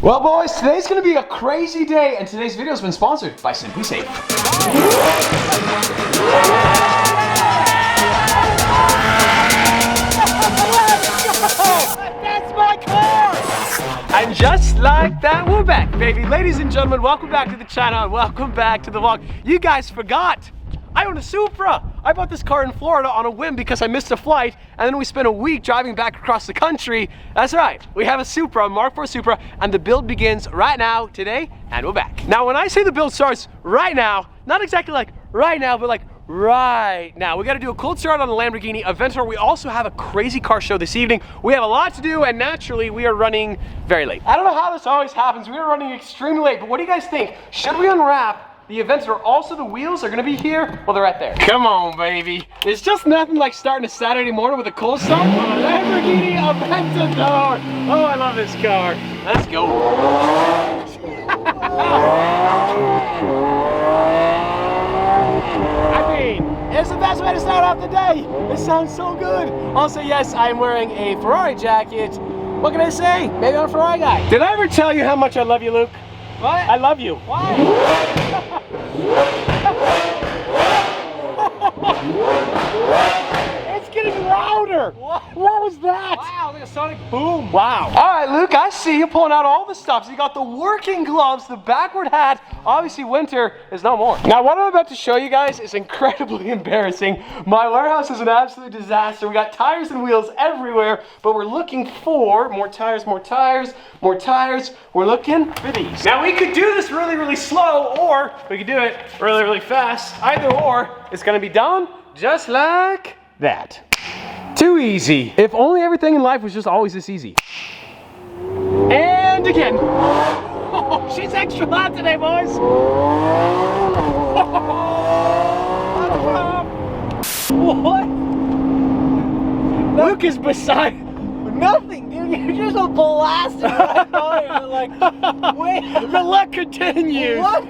Well, boys, today's gonna be a crazy day, and today's video has been sponsored by SimpliSafe. That's my car! And just like that, we're back, baby. Ladies and gentlemen, welcome back to the channel, and welcome back to the vlog. You guys forgot, I own a Supra. I bought this car in Florida on a whim because I missed a flight, and then we spent a week driving back across the country. That's right, we have a Supra, a Mark IV Supra, and the build begins right now, today, and we're back. Now, when I say the build starts right now, not exactly like right now, but like right now. We gotta do a cold start on the Lamborghini Aventador. We also have a crazy car show this evening. We have a lot to do, and naturally, we are running very late. I don't know how this always happens. We are running extremely late, but what do you guys think? Should we unwrap the Aventador? Also, the wheels are gonna be here. Well, they're right there. Come on, baby. There's just nothing like starting a Saturday morning with a cold start on a Lamborghini Aventador. Oh, I love this car. Let's go. I mean, it's the best way to start off the day. It sounds so good. Also, yes, I'm wearing a Ferrari jacket. What can I say? Maybe I'm a Ferrari guy. Did I ever tell you how much I love you, Luke? What? I love you. Why? It's getting louder. What was that? Wow, like a sonic boom. Wow. All right, Luke, I see you pulling out all the stuff. So you got the working gloves, the backward hat. Obviously, winter is no more. Now, what I'm about to show you guys is incredibly embarrassing. My warehouse is an absolute disaster. We got tires and wheels everywhere, but we're looking for more tires, more tires, more tires. We're looking for these. Now, we could do this really, really slow, or we could do it really, really fast. Either or, it's gonna be done just like that. Too easy. If only everything in life was just always this easy. And again. Oh, she's extra loud today, boys. What? Luke is beside nothing, dude. You're just blasting right by like, wait. The luck continues. What?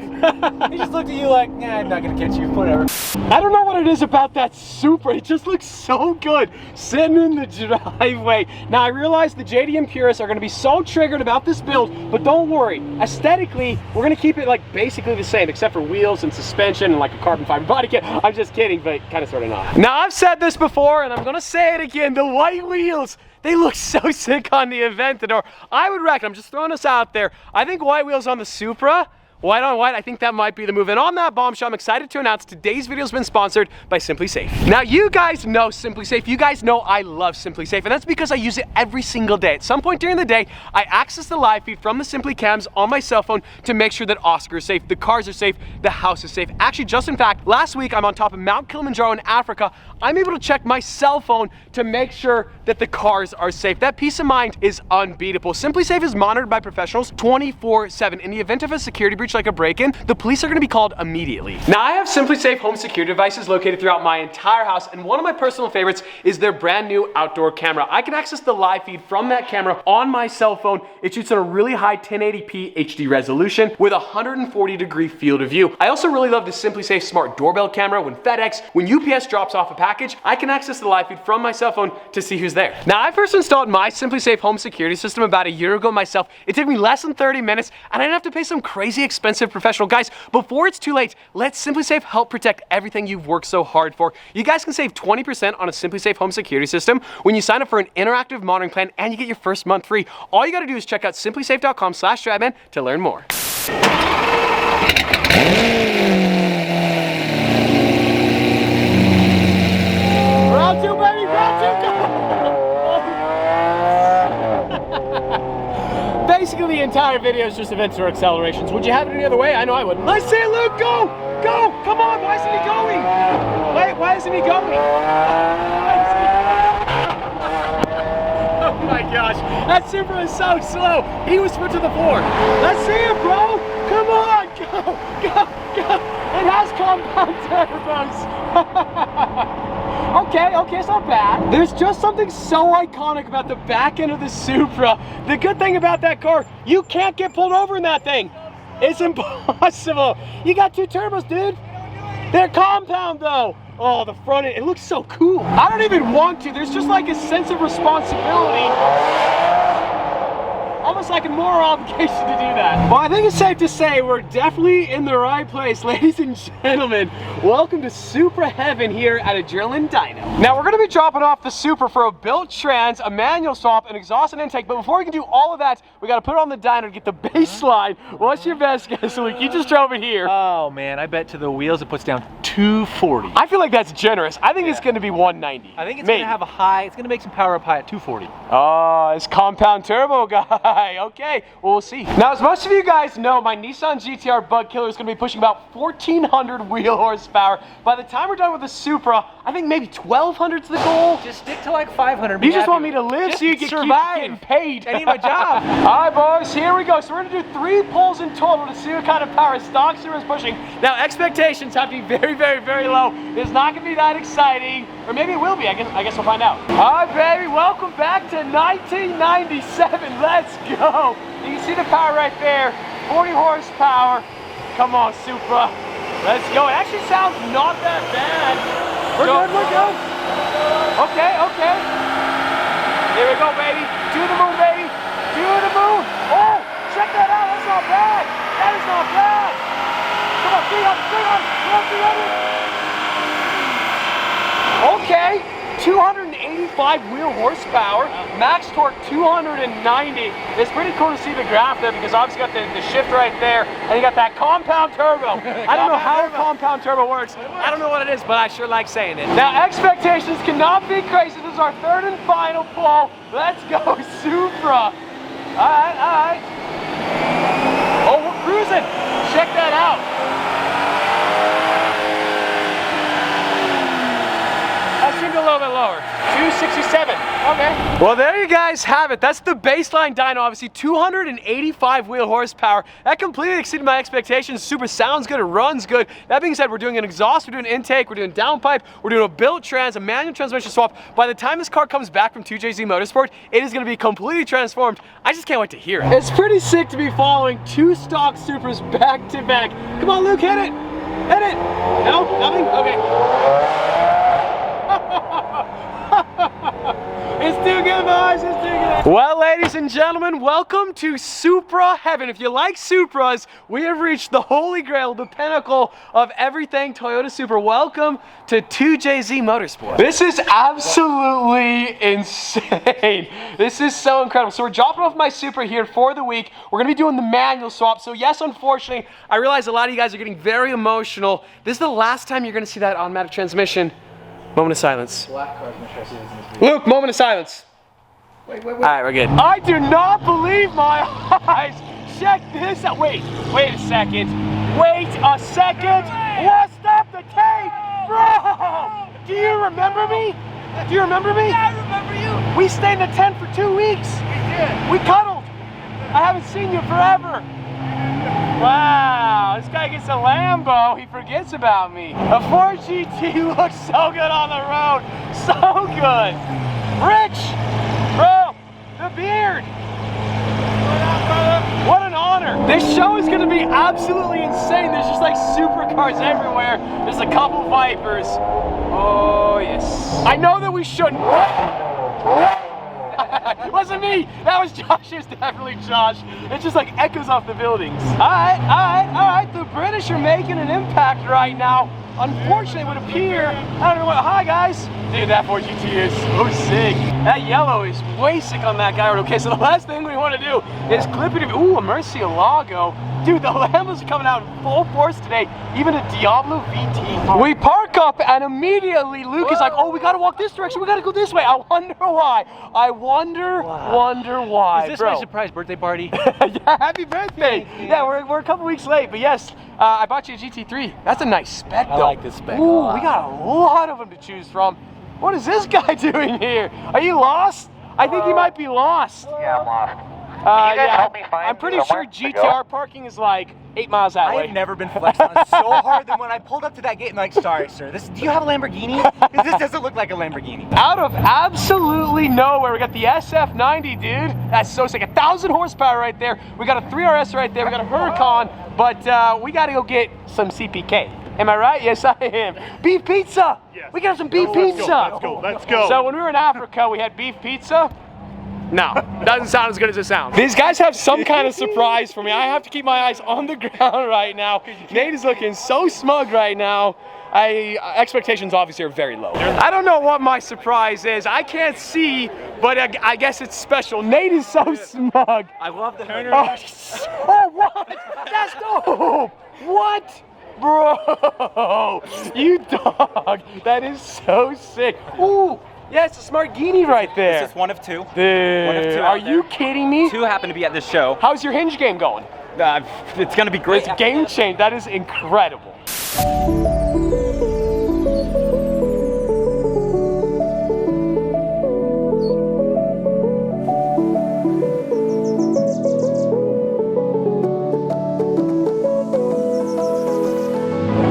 He just looked at you like, nah, I'm not gonna catch you, whatever. I don't know what it is about that Supra. It just looks so good sitting in the driveway. Now, I realize the JDM purists are gonna be so triggered about this build, but don't worry. Aesthetically, we're gonna keep it like basically the same, except for wheels and suspension and like a carbon fiber body kit. I'm just kidding, but kind of sort of not. Now, I've said this before, and I'm gonna say it again. The white wheels, they look so sick on the Aventador. I would reckon, I'm just throwing this out there, I think white wheels on the Supra, white on white, I think that might be the move. And on that bombshell, I'm excited to announce today's video has been sponsored by SimpliSafe. Now, you guys know SimpliSafe. You guys know I love SimpliSafe, and that's because I use it every single day. At some point during the day, I access the live feed from the Simply cams on my cell phone to make sure that Oscar is safe, the cars are safe, the house is safe. Actually, just in fact, last week I'm on top of Mount Kilimanjaro in Africa. I'm able to check my cell phone to make sure that the cars are safe. That peace of mind is unbeatable. SimpliSafe is monitored by professionals 24/7. In the event of a security breach like a break-in, the police are gonna be called immediately. Now, I have SimpliSafe home security devices located throughout my entire house, and one of my personal favorites is their brand new outdoor camera. I can access the live feed from that camera on my cell phone. It shoots at a really high 1080p HD resolution with a 140-degree field of view. I also really love the SimpliSafe smart doorbell camera. When UPS drops off a package, I can access the live feed from my cell phone to see who's there. Now, I first installed my SimpliSafe home security system about a year ago myself. It took me less than 30 minutes, and I didn't have to pay some crazy expensive professional. Guys, before it's too late, let SimpliSafe help protect everything you've worked so hard for. You guys can save 20% on a SimpliSafe home security system when you sign up for an interactive monitoring plan, and you get your first month free. All you gotta do is check out simplisafe.com/stradman to learn more. Round two, baby, round two, go! Basically, the entire video is just Aventador accelerations. Would you have it any other way? I know I would. Let's say, Luke, go! Go! Come on, why isn't he going? Why isn't he going? Oh my gosh, that Supra is so slow. He was put to the floor. Let's see it, bro! Come on, go, go, go! It has compound turbos. Okay, it's not bad. There's just something so iconic about the back end of the Supra. The good thing about that car, you can't get pulled over in that thing. It's impossible. You got two turbos, dude. They're compound though. Oh, the front end, it looks so cool. I don't even want to. There's just like a sense of responsibility. Oh almost like a moral obligation to do that. Well, I think it's safe to say we're definitely in the right place, ladies and gentlemen. Welcome to Supra Heaven here at Adrenaline Dino. Now, we're gonna be dropping off the Supra for a built trans, a manual swap, an exhaust and intake, but before we can do all of that, we gotta put it on the dyno to get the baseline. What's your best guess, Luke? You just drove it here. Oh man, I bet to the wheels it puts down 240. I feel like that's generous. I think it's gonna be 190. I think it's Maybe. gonna have a high, it's gonna make some power up high at 240. Oh, it's compound turbo guy. Okay, well, we'll see. Now, as most of you guys know, my Nissan GTR Bug Killer is gonna be pushing about 1,400 wheel horsepower. By the time we're done with the Supra, I think maybe 1,200 is the goal. Just stick to like 500. You just want me to live so you can keep getting paid. I need my job. All right, boys, here we go. So we're gonna do 3 pulls in total to see what kind of power stock Supra is pushing. Now, expectations have to be very, very, very low. It's not gonna be that exciting, or maybe it will be. I guess we'll find out. All right, baby, welcome back to 1997. Let's go. You can see the power right there, 40 horsepower. Come on, Supra. Let's go. It actually sounds not that bad. We're good, we're good. Okay, okay. Here we go, baby. To the moon, baby. To the moon. Oh, check that out. That's not bad. That is not bad. Come on, 300, 300. Okay. 285 wheel horsepower, max torque 290. It's pretty cool to see the graph there because obviously you got the shift right there and you got that compound turbo. I don't know how compound turbo works. I don't know what it is, but I sure like saying it. Now, expectations cannot be crazy. This is our 3rd and final pull. Let's go, Supra. All right, all right. Oh, we're cruising. Check that out. That seemed a little bit lower. 267. Okay. Well, there you guys have it. That's the baseline dyno. Obviously, 285 wheel horsepower. That completely exceeded my expectations. Super sounds good. It runs good. That being said, we're doing an exhaust, we're doing intake, we're doing downpipe, we're doing a built trans, a manual transmission swap. By the time this car comes back from 2JZ Motorsport, it is going to be completely transformed. I just can't wait to hear it. It's pretty sick to be following 2 stock Supras back to back. Come on, Luke, hit it. Hit it. No? Nothing? Okay. It's too good, boys. It's too good. Well, ladies and gentlemen, welcome to Supra Heaven. If you like Supras, we have reached the holy grail, the pinnacle of everything Toyota Supra. Welcome to 2JZ Motorsport. This is absolutely insane. This is so incredible. So we're dropping off my Supra here for the week. We're going to be doing the manual swap. So yes, unfortunately, I realize a lot of you guys are getting very emotional. This is the last time you're going to see that automatic transmission. Moment of silence. Black cars, make sure I see this in this video. Luke, moment of silence. Wait. All right, we're good. I do not believe my eyes. Check this out. Wait a second. Wait a second. What? Stop the tape. Bro, do you remember me? Do you remember me? Yeah, I remember you. We stayed in the tent for 2 weeks. We did. We cuddled. I haven't seen you forever. Wow, this guy gets a Lambo, he forgets about me. A 4 GT looks so good on the road, so good. Rich, bro, the beard. What an honor. This show is gonna be absolutely insane. There's just like supercars everywhere. There's a couple Vipers. Oh yes. I know that we shouldn't. It wasn't me, that was Josh. It was definitely Josh. It just like echoes off the buildings. All right, the British are making an impact right now. Unfortunately, it would appear, I don't know what, hi guys. Dude, that 4 GT is so sick. That yellow is way sick on that guy. Okay, so the last thing we want to do is clip it. Ooh, a Murcielago. Dude, the Lambos are coming out in full force today. Even a Diablo VT. We park up and immediately Luke is like, oh, we gotta walk this direction. We gotta go this way. I wonder why. I wonder why. Is this bro. my surprise birthday party? Yeah, happy birthday. Yeah, we're a couple weeks late, but yes, I bought you a GT3. That's a nice spec though. I like this spec. Ooh, we got a lot of them to choose from. What is this guy doing here? Are you lost? I think he might be lost. Yeah, I'm lost. Yeah, help me find I'm pretty sure GTR parking is like 8 miles that way. I have never been flexed on so hard that when I pulled up to that gate, I'm like, sorry, sir, do you have a Lamborghini? Because this doesn't look like a Lamborghini. Out of absolutely nowhere, we got the SF90, dude. That's so sick. 1,000 horsepower right there. We got a 3RS right there. We got a Huracan, but we got to go get some CPK. Am I right? Yes, I am. Beef pizza. Yes. We got some beef pizza. Let's go. So when we were in Africa, we had beef pizza. No, doesn't sound as good as it sounds. These guys have some kind of surprise for me. I have to keep my eyes on the ground right now. Nate is looking so smug right now. Expectations obviously are very low. I don't know what my surprise is. I can't see, but I guess it's special. Nate is so smug. I love the turn Oh, what? That's dope. What? Bro, you dog. That is so sick. Ooh. Yeah, it's a smart guinea right there. This is one of two. Dude, One of two are you kidding me? Two happen to be at this show. How's your hinge game going? It's gonna be great. It's a game change. That is incredible.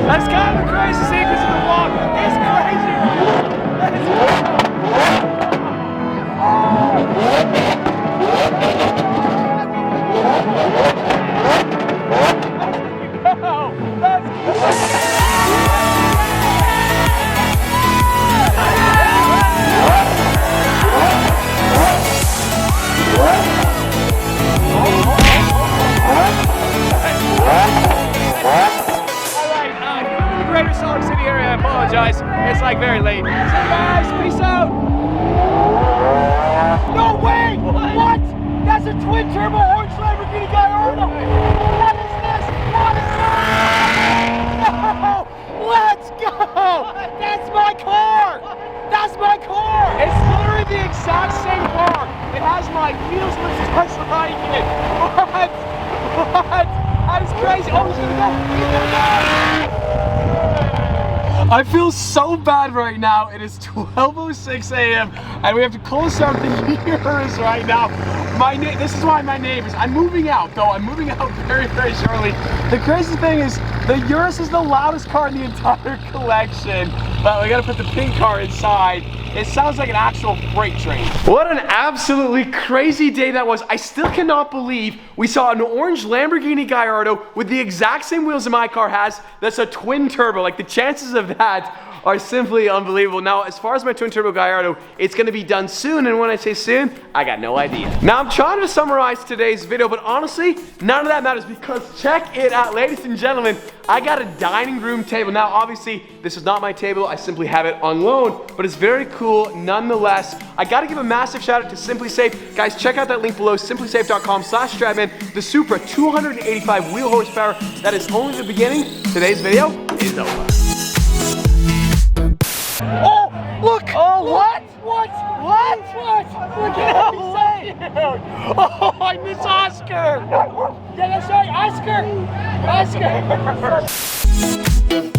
That's kind of a crazy sequence in the vlog. It's crazy. That is crazy. It's like very late. So guys, peace out. No way! What? That's a twin turbo orange Lamborghini Gallardo. What is this? What is this? No! Let's go! That's my car! That's my car! It's literally the exact same car. It has my wheels just like it. What? What? That is crazy. Oh, he's gonna go. He's gonna go. I feel so bad right now. It is 12:06 a.m. and we have to close out the Urus right now. This is why my neighbors. I'm moving out though. I'm moving out very, very shortly. The crazy thing is the Urus is the loudest car in the entire collection. But we gotta put the pink car inside. It sounds like an actual freight train. What an absolutely crazy day that was. I still cannot believe we saw an orange Lamborghini Gallardo with the exact same wheels that my car has. That's a twin turbo. Like the chances of that are simply unbelievable. Now, as far as my twin turbo Gallardo, it's gonna be done soon. And when I say soon, I got no idea. Now, I'm trying to summarize today's video, but honestly, none of that matters because check it out, ladies and gentlemen. I got a dining room table. Now, obviously, this is not my table. I simply have it on loan, but it's very cool nonetheless. I gotta give a massive shout out to SimpliSafe. Guys, check out that link below, simplisafe.com/StradMan. The Supra 285 wheel horsepower. That is only the beginning. Today's video is over. Oh, look! Oh, what? What? What? What? Look at how he's Oh, I miss Oscar! Yeah, that's right, Oscar! Oscar!